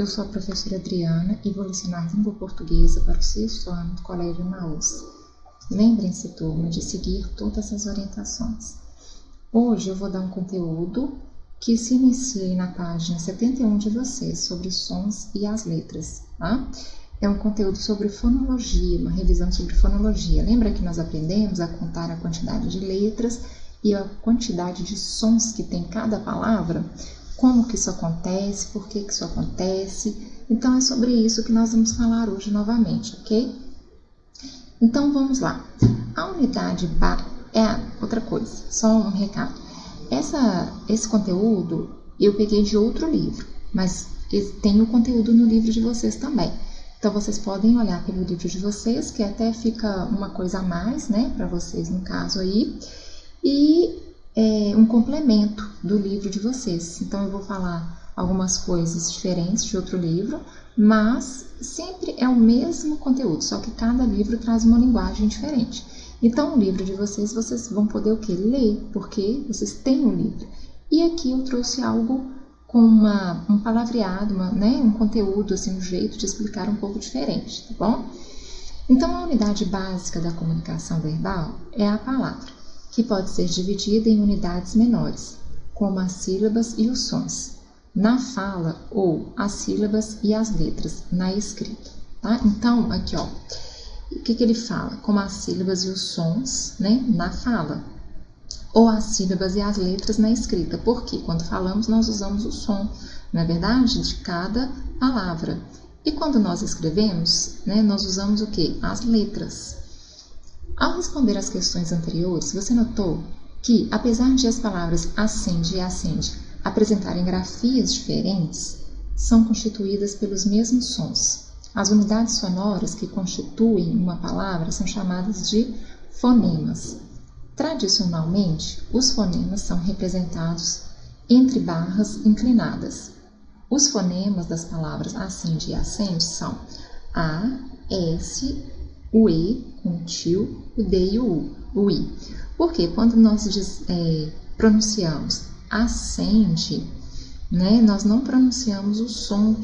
eu sou a professora Adriana e vou lecionar língua portuguesa para o 6º ano do Colégio Emaús. Lembrem-se, turma, de seguir todas as orientações. Hoje eu vou dar um conteúdo que se inicia na página 71 de vocês, sobre sons e as letras, tá? É um conteúdo sobre fonologia, uma revisão sobre fonologia. Lembra que nós aprendemos a contar a quantidade de letras e a quantidade de sons que tem cada palavra? Como que isso acontece, por que isso acontece? Então é sobre isso que nós vamos falar hoje novamente, ok? Então vamos lá. A unidade é outra coisa, só um recado. Esse conteúdo eu peguei de outro livro, mas tem o conteúdo no livro de vocês também. Então vocês podem olhar pelo livro de vocês, que até fica uma coisa a mais, né, para vocês no caso aí, e um complemento do livro de vocês. Então eu vou falar algumas coisas diferentes de outro livro, mas sempre é o mesmo conteúdo, só que cada livro traz uma linguagem diferente. Então o livro de vocês vão poder o quê? Ler, porque vocês têm o livro. E aqui eu trouxe algo com um palavreado, um conteúdo, assim, um jeito de explicar um pouco diferente, tá bom? Então a unidade básica da comunicação verbal é a palavra, que pode ser dividida em unidades menores, como as sílabas e os sons, na fala, ou as sílabas e as letras, na escrita, tá? Então, aqui, ó, o que ele fala? Como as sílabas e os sons, né, na fala, ou as sílabas e as letras na escrita, porque quando falamos nós usamos o som, não é verdade? De cada palavra. E quando nós escrevemos, né, nós usamos o quê? As letras. Ao responder às questões anteriores, você notou que, apesar de as palavras acende e acende apresentarem grafias diferentes, são constituídas pelos mesmos sons. As unidades sonoras que constituem uma palavra são chamadas de fonemas. Tradicionalmente, os fonemas são representados entre barras inclinadas. Os fonemas das palavras acende e acende são A, S, o E com o tio, o D e o I. Porque quando nós pronunciamos acende, né, nós não pronunciamos o som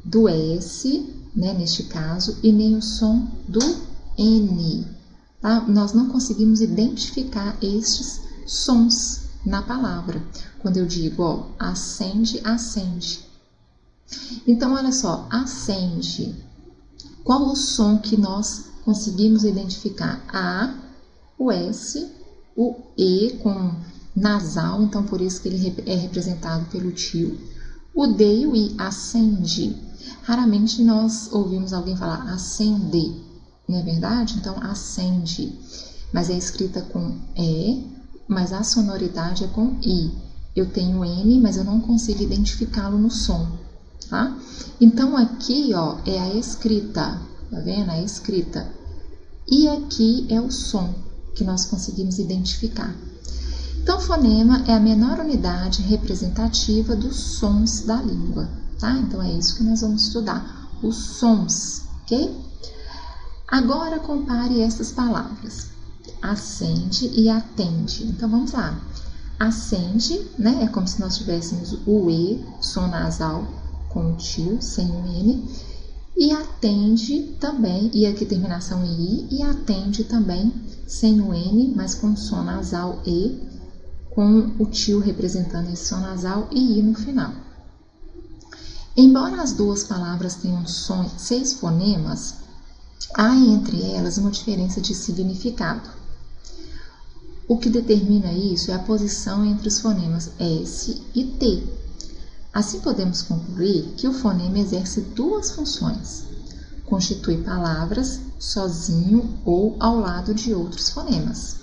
do S, né, neste caso, e nem o som do N. Tá? Nós não conseguimos identificar estes sons na palavra. Quando eu digo, ó, acende, acende. Então, olha só, acende. Qual o som que nós conseguimos identificar? A, o S, o E com nasal, então por isso que ele é representado pelo tio. O D e o I, acende. Raramente nós ouvimos alguém falar acende, não é verdade? Então, acende. Mas é escrita com E, mas a sonoridade é com I. Eu tenho N, mas eu não consigo identificá-lo no som, tá? Então, aqui, ó, é a escrita, tá vendo? A escrita. E aqui é o som que nós conseguimos identificar. Então, fonema é a menor unidade representativa dos sons da língua, tá? Então, é isso que nós vamos estudar, os sons, ok? Agora, compare essas palavras, acende e atende. Então, vamos lá. Acende, né? É como se nós tivéssemos o E, som nasal, com o tio, sem o N. E atende também, e aqui terminação I, e atende também sem o N, mas com som nasal E, com o tio representando esse som nasal e I no final. Embora as duas palavras tenham 6 fonemas, há entre elas uma diferença de significado. O que determina isso é a posição entre os fonemas S e T. Assim podemos concluir que o fonema exerce duas funções. Constitui palavras sozinho ou ao lado de outros fonemas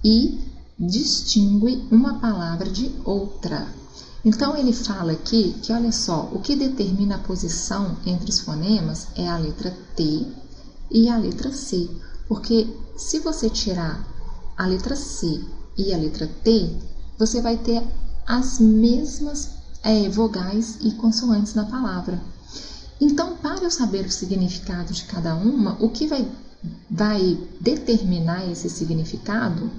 e distingue uma palavra de outra. Então ele fala aqui que, olha só, o que determina a posição entre os fonemas é a letra T e a letra C, porque se você tirar a letra C e a letra T, você vai ter as mesmas vogais e consoantes na palavra. Então, para eu saber o significado de cada uma, o que vai determinar esse significado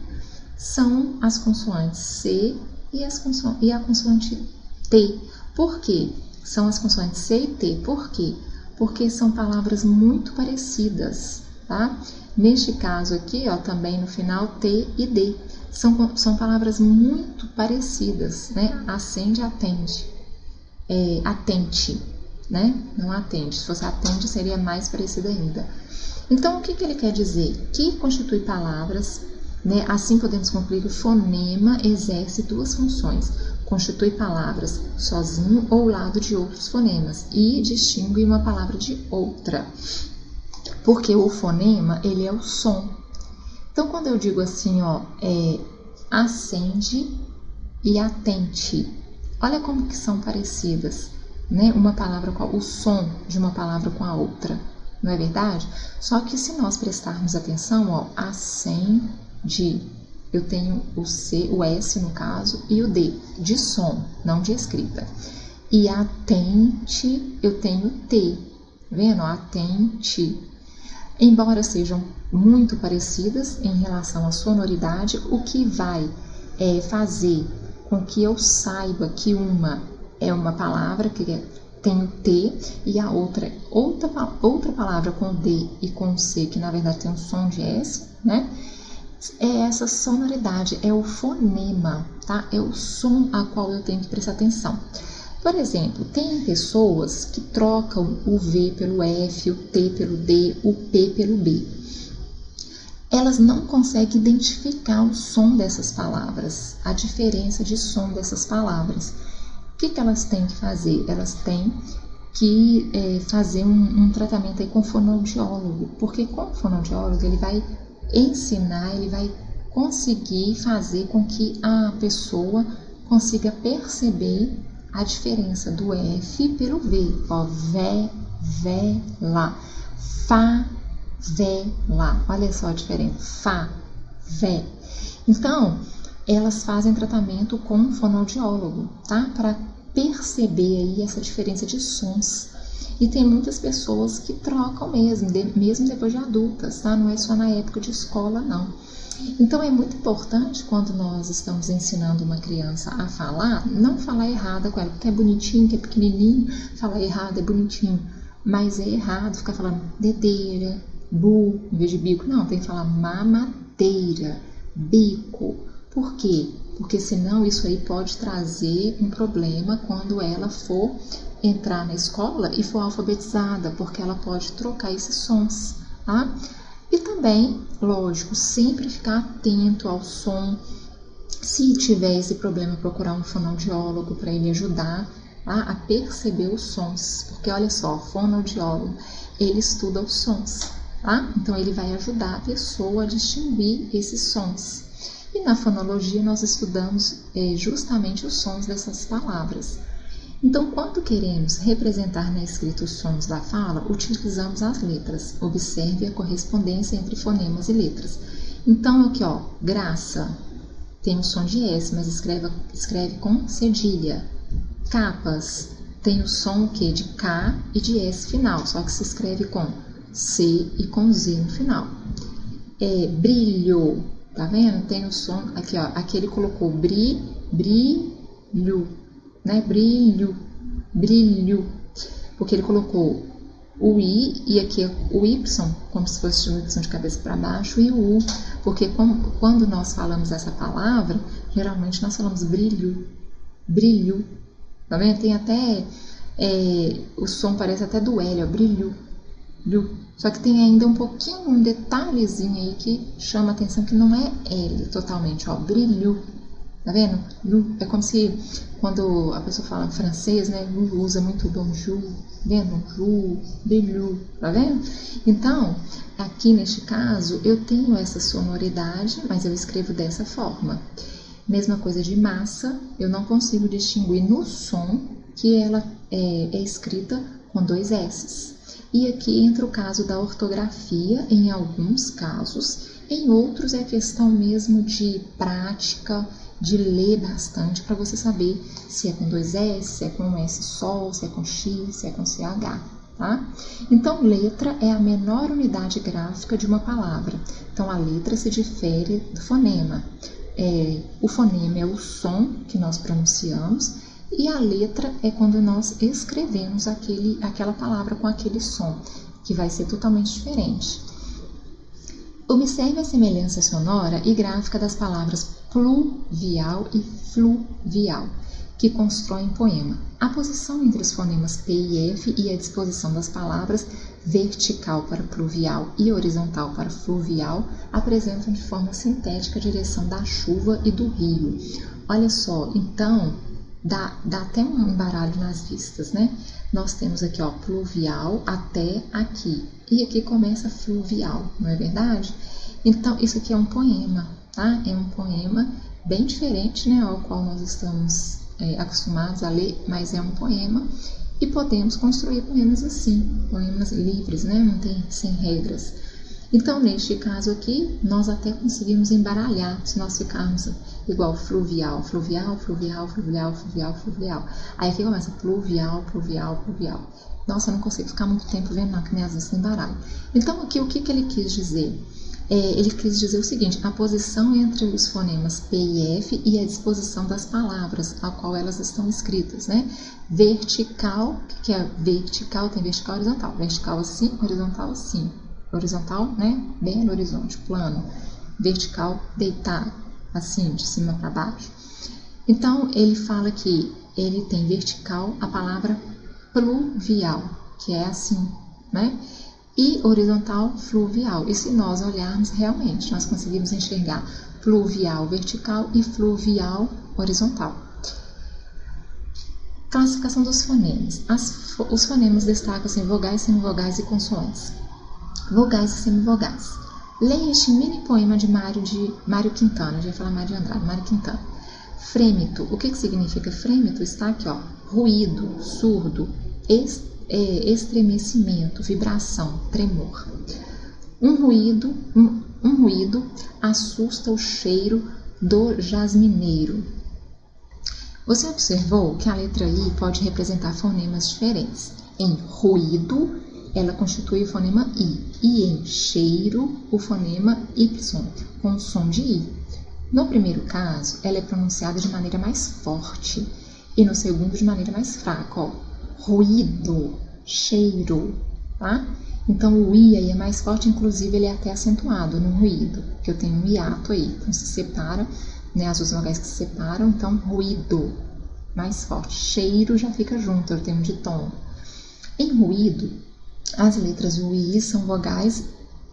são as consoantes C e a consoante T. Por quê? são as consoantes C e T. Por quê? Porque são palavras muito parecidas, tá? Neste caso aqui, ó, também no final, T e D. São palavras muito parecidas, né? Acende, atende. Atente, né? Não atende. Se fosse atende, seria mais parecido ainda. Então, o que ele quer dizer? Que constitui palavras, né? Assim podemos concluir que o fonema exerce duas funções. Constitui palavras sozinho ou ao lado de outros fonemas e distingue uma palavra de outra. Porque o fonema, ele é o som. Então, quando eu digo assim, ó, acende e atente, olha como que são parecidas, né? Uma palavra com o som de uma palavra com a outra, não é verdade? Só que se nós prestarmos atenção, ó, acende, eu tenho o C, o S no caso, e o D, de som, não de escrita. E atente, eu tenho T, tá vendo? Atente. Embora sejam muito parecidas em relação à sonoridade, o que vai fazer com que eu saiba que uma é uma palavra que tem o T e a outra palavra com D e com C, que na verdade tem um som de S, né? É essa sonoridade, é o fonema, tá? É o som a qual eu tenho que prestar atenção. Por exemplo, tem pessoas que trocam o V pelo F, o T pelo D, o P pelo B. Elas não conseguem identificar o som dessas palavras, a diferença de som dessas palavras. O que elas têm que fazer? Elas têm que fazer um tratamento aí com o fonoaudiólogo, porque com o fonoaudiólogo ele vai ensinar, ele vai conseguir fazer com que a pessoa consiga perceber a diferença do F pelo V. Ó, vé, lá, fá, vé, lá. Olha só a diferença, fá, vé. Então, elas fazem tratamento com um fonoaudiólogo, tá? Para perceber aí essa diferença de sons. E tem muitas pessoas que trocam mesmo depois de adultas, tá? Não é só na época de escola, não. Então, é muito importante quando nós estamos ensinando uma criança a falar, não falar errado com ela, porque é bonitinho, que é pequenininho, falar errado é bonitinho, mas é errado ficar falando dedeira, bu, em vez de bico. Não, tem que falar mamadeira, bico. Por quê? Porque senão isso aí pode trazer um problema quando ela for entrar na escola e for alfabetizada, porque ela pode trocar esses sons, tá? E também, lógico, sempre ficar atento ao som. Se tiver esse problema, procurar um fonoaudiólogo para ele ajudar, tá? A perceber os sons. Porque olha só, o fonoaudiólogo, ele estuda os sons, tá? Então ele vai ajudar a pessoa a distinguir esses sons. E na fonologia nós estudamos justamente os sons dessas palavras. Então, quando queremos representar na escrita os sons da fala, utilizamos as letras. Observe a correspondência entre fonemas e letras. Então, aqui, ó, graça, tem o som de S, mas escreve com cedilha. Capas, tem o som o quê? De K e de S final, só que se escreve com C e com Z no final. Brilho, tá vendo? Tem o som, aqui, ó, aqui ele colocou brilho, né? Brilho, porque ele colocou o I e aqui o Y, como se fosse uma Y de cabeça para baixo, e o U, porque quando nós falamos essa palavra, geralmente nós falamos brilho, tá vendo? Tem até, o som parece até do L, ó, brilho, só que tem ainda um detalhezinho aí que chama a atenção, que não é L totalmente, ó, brilho. Tá vendo? É como se quando a pessoa fala francês, né? Usa muito bonjour, vendo? Bonjour, brilho, tá vendo? Então, aqui neste caso, eu tenho essa sonoridade, mas eu escrevo dessa forma. Mesma coisa de massa, eu não consigo distinguir no som que ela é escrita com 2 S's. E aqui entra o caso da ortografia, em alguns casos, em outros é questão mesmo de prática, de ler bastante para você saber se é com 2 S, se é com um S só, se é com X, se é com CH, tá? Então, letra é a menor unidade gráfica de uma palavra. Então, a letra se difere do fonema. O fonema é o som que nós pronunciamos E a letra é quando nós escrevemos aquela palavra com aquele som, que vai ser totalmente diferente. Observe a semelhança sonora e gráfica das palavras pluvial e fluvial, que constroem poema. A posição entre os fonemas P e F e a disposição das palavras vertical para pluvial e horizontal para fluvial apresentam de forma sintética a direção da chuva e do rio. Olha só, então dá até um embaralho nas vistas, né? Nós temos aqui, ó, pluvial até aqui, e aqui começa fluvial, não é verdade? Então, isso aqui é um poema, tá? É um poema bem diferente, né, ao qual nós estamos acostumados a ler, mas é um poema, e podemos construir poemas assim, poemas livres, né? Não tem sem regras. Então, neste caso aqui, nós até conseguimos embaralhar, se nós ficarmos igual fluvial, fluvial, fluvial, fluvial, fluvial, fluvial. Aí aqui começa pluvial, pluvial, pluvial. Nossa, eu não consigo ficar muito tempo vendo, não, que minhas vistas embaralham. Então, aqui, o que ele quis dizer? Ele quis dizer o seguinte: a posição entre os fonemas P e F e a disposição das palavras, a qual elas estão escritas, né? Vertical, o que é vertical? Tem vertical e horizontal. Vertical assim, horizontal assim. Horizontal, né? Bem no horizonte, plano. Vertical, deitado, assim, de cima para baixo. Então, ele fala que ele tem vertical a palavra pluvial, que é assim, né? E horizontal, fluvial. E se nós olharmos realmente, nós conseguimos enxergar pluvial vertical e fluvial horizontal. Classificação dos fonemas. Os fonemas destacam-se em vogais, semivogais e consoantes. Vogais e semivogais. Leia este mini poema de Mário Quintana. Já ia falar Mário de Andrade, Mário Quintana. Frêmito. O que significa frêmito? Está aqui, ó. Ruído, surdo, estremecimento, vibração, tremor. Um ruído assusta o cheiro do jasmineiro. Você observou que a letra I pode representar fonemas diferentes. Em ruído, ela constitui o fonema I, e em cheiro, o fonema Y, com o som de I. No primeiro caso, ela é pronunciada de maneira mais forte, e no segundo de maneira mais fraca, ó. Ruído, cheiro, tá? Então o I aí é mais forte, inclusive ele é até acentuado no ruído, que eu tenho um hiato aí, então se separa, né, as duas vogais que se separam, então ruído, mais forte. Cheiro já fica junto, eu tenho de tom. Em ruído, as letras U e I são vogais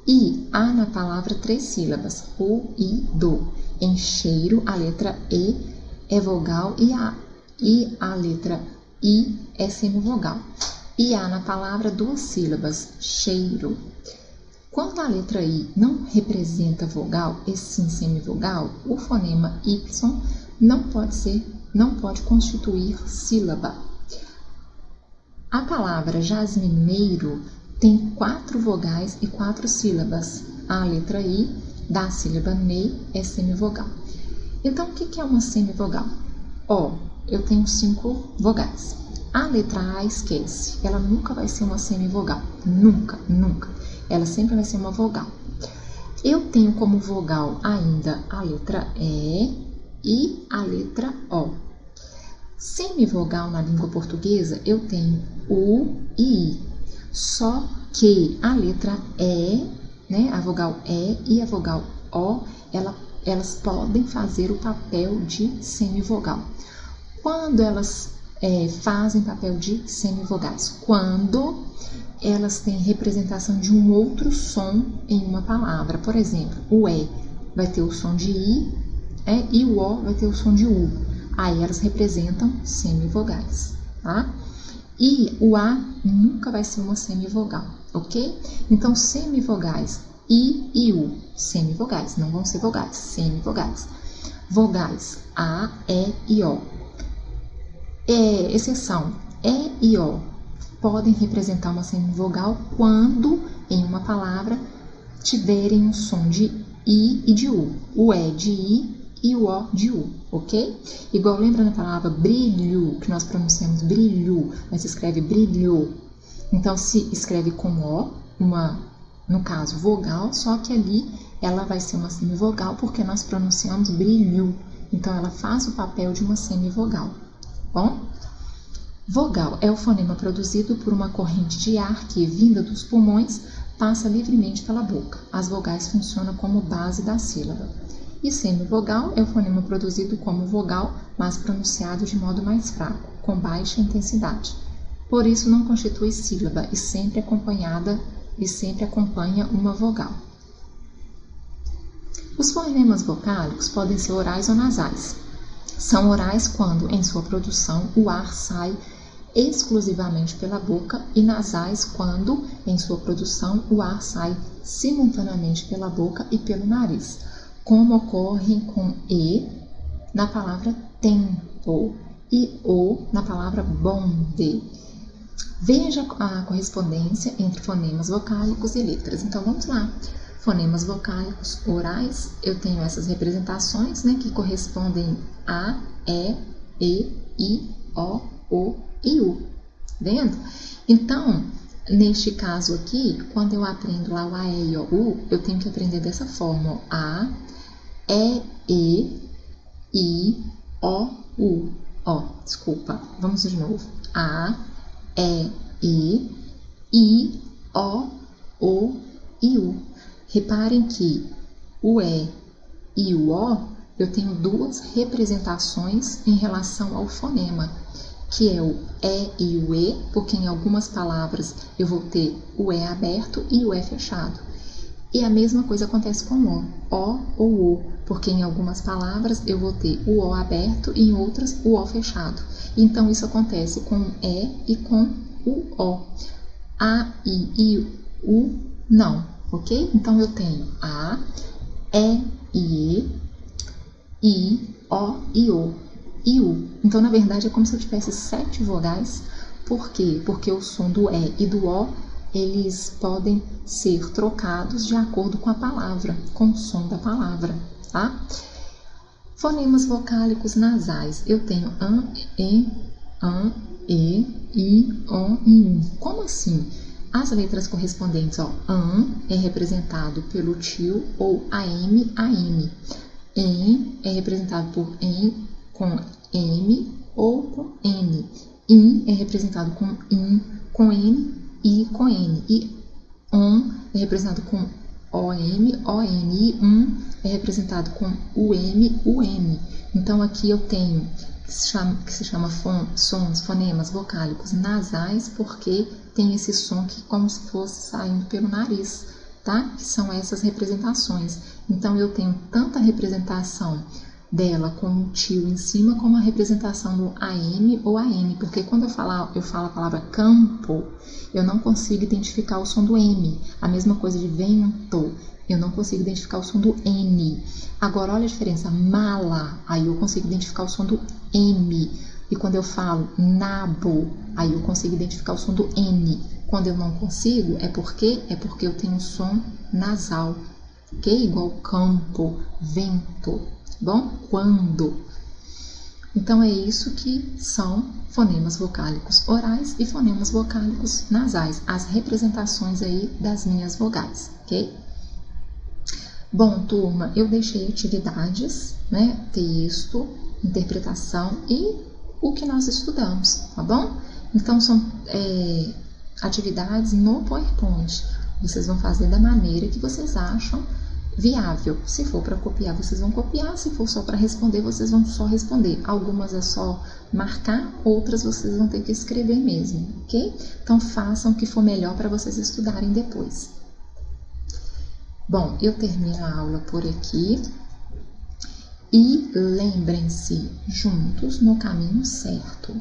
e há na palavra 3 sílabas, U, I, do. Em cheiro, a letra E é vogal e a letra I é semivogal. E há na palavra 2 sílabas, cheiro. Quando a letra I não representa vogal e sim semivogal, o fonema Y não pode constituir sílaba. A palavra jasmineiro tem 4 vogais e 4 sílabas. A letra I da sílaba NEI é semivogal. Então, o que é uma semivogal? Ó, eu tenho 5 vogais. A letra A esquece, ela nunca vai ser uma semivogal. Nunca, nunca. Ela sempre vai ser uma vogal. Eu tenho como vogal ainda a letra E e a letra O. Semivogal na língua portuguesa, eu tenho U e I. Só que a letra E, né, a vogal E e a vogal O, elas podem fazer o papel de semivogal. Quando elas fazem papel de semivogais? Quando elas têm representação de um outro som em uma palavra. Por exemplo, o E vai ter o som de I e o O vai ter o som de U. Aí elas representam semivogais, tá? E o A nunca vai ser uma semivogal, ok? Então, semivogais I e U, semivogais, não vão ser vogais, semivogais. Vogais A, E e O. Exceção, E e O podem representar uma semivogal quando em uma palavra tiverem um som de I e de U. O E de I e o O de U, ok? Igual lembra na palavra brilho, que nós pronunciamos brilho, mas se escreve brilhou. Então se escreve com O, no caso vogal, só que ali ela vai ser uma semivogal porque nós pronunciamos brilho. Então ela faz o papel de uma semivogal. bom? Vogal é o fonema produzido por uma corrente de ar que, vinda dos pulmões, passa livremente pela boca. As vogais funcionam como base da sílaba. E semivogal é o fonema produzido como vogal, mas pronunciado de modo mais fraco, com baixa intensidade. Por isso não constitui sílaba e sempre acompanha uma vogal. Os fonemas vocálicos podem ser orais ou nasais. São orais quando, em sua produção, o ar sai exclusivamente pela boca e nasais quando, em sua produção, o ar sai simultaneamente pela boca e pelo nariz, como ocorre com E na palavra tempo e O na palavra bonde. Veja a correspondência entre fonemas vocálicos e letras. Então, vamos lá. Fonemas vocálicos orais, eu tenho essas representações, né, que correspondem a, E, I, O e U. Vendo? Então, neste caso aqui, quando eu aprendo lá o A, E, I, O, U, eu tenho que aprender dessa forma, ó, A, E, I, O, U. Ó, desculpa, vamos de novo. A, E, I, O e U. Reparem que o E e o O, eu tenho duas representações em relação ao fonema, que é o E e o E, porque em algumas palavras eu vou ter o E aberto e o E fechado. E a mesma coisa acontece com O ou O, porque em algumas palavras eu vou ter o O aberto e em outras o O fechado. Então isso acontece com o E e com o O. A, I, U, não, ok? Então eu tenho A, E, I, O e O. E U. Então, na verdade, é como se eu tivesse 7 vogais. Por quê? Porque o som do E e do O, eles podem ser trocados de acordo com a palavra, com o som da palavra, tá? Fonemas vocálicos nasais. Eu tenho an, e, I, O e U. Como assim? As letras correspondentes, ó, an é representado pelo tio ou AM. En é representado por en com M ou com N. In é representado com N e com N. E on é representado com ON. E é representado com UM. Então aqui eu tenho que se chama sons, fonemas vocálicos nasais, porque tem esse som que como se fosse saindo pelo nariz, tá? Que são essas representações. Então eu tenho tanta representação dela com o tio em cima, como a representação do AM ou AN, porque quando eu falo a palavra campo, eu não consigo identificar o som do M. A mesma coisa de vento, eu não consigo identificar o som do N. Agora, olha a diferença, mala, aí eu consigo identificar o som do M. E quando eu falo nabo, aí eu consigo identificar o som do N. Quando eu não consigo, é porque eu tenho um som nasal, ok? Igual campo, vento. Bom, quando. Então é isso que são fonemas vocálicos orais e fonemas vocálicos nasais, as representações aí das minhas vogais, ok? Bom, turma, eu deixei atividades, né, texto, interpretação e o que nós estudamos, tá bom? Então são atividades no PowerPoint. Vocês vão fazer da maneira que vocês acham viável. Se for para copiar, vocês vão copiar. Se for só para responder, vocês vão só responder. Algumas é só marcar, outras vocês vão ter que escrever mesmo, ok? Então, façam o que for melhor para vocês estudarem depois. Bom, eu termino a aula por aqui. E lembrem-se, juntos no caminho certo.